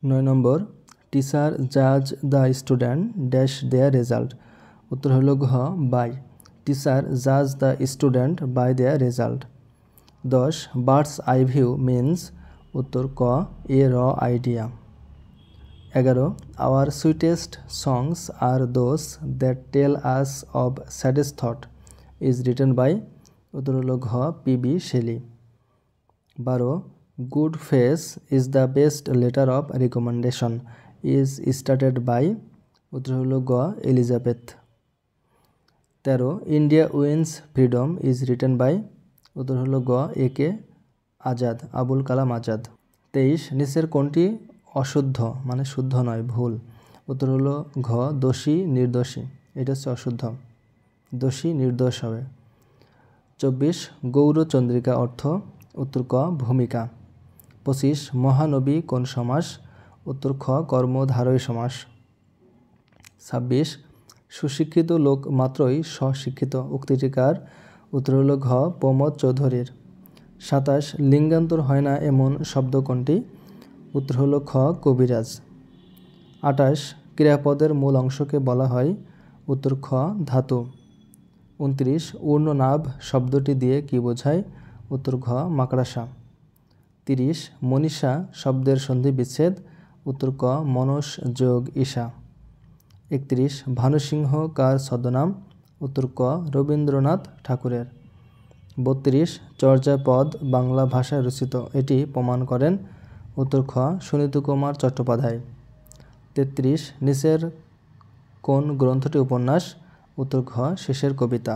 9 number, teacher জাজ the student dash their result. উত্তর হলো ঘ বাই। টিচার জাজ the student by their result. 10, birds eye view means. উত্তর ক এ র idea. 11, our sweetest songs are those that tell us of saddest thought is written by. উত্তর হলো ঘ P B. Shelley. 12, good face is the best letter of recommendation is started by. উত্তর হলো গ Elizabeth. 13, India wins freedom is written by. উত্তর হলো গ A K. Azad, Abul Kalam Azad. 23, নিচের কোনটি অশুদ্ধ মানে শুদ্ধ নয়, ভুল। উত্তর হলো ঘ দোষী নির্দোষী, এটা হচ্ছে অশুদ্ধ, দোষী নির্দোষ হবে। 24, গৌরচন্দ্রিকা অর্থ। উত্তর ক ভূমিকা। 25, মহানবী কোন সমাস। উত্তর খ কর্মধারয় সমাস। 26, সুশিক্ষিত লোক মাত্রই স্বশিক্ষিত, উক্তিটি কার। উত্তর হলো ঘ প্রমোদ চৌধুরীর। 27, লিঙ্গান্তর হয় না এমন শব্দ কোনটি। উত্তর হলো খ কবিরাজ। 28, ক্রিয়াপদের মূল অংশকে বলা হয়। উত্তর খ ধাতু। 29, ঊর্ণনাভ শব্দটি দিয়ে কি বোঝায়। উত্তর ঘ মাকড়াসা। 30, মনীষা শব্দের সন্ধি বিচ্ছেদ। উত্তর ক মনস যোগ ঈশা। 31, ভানুসিংহ কার ছদ্মনাম। উত্তর ক রবীন্দ্রনাথ ঠাকুরের। 32, চর্যাপদ বাংলা ভাষায় রচিত, এটি প্রমাণ করেন। উত্তর খ সুনীতিকুমার চট্টোপাধ্যায়। 33, নিচের কোন গ্রন্থটি উপন্যাস। উত্তর ঘ শেষের কবিতা।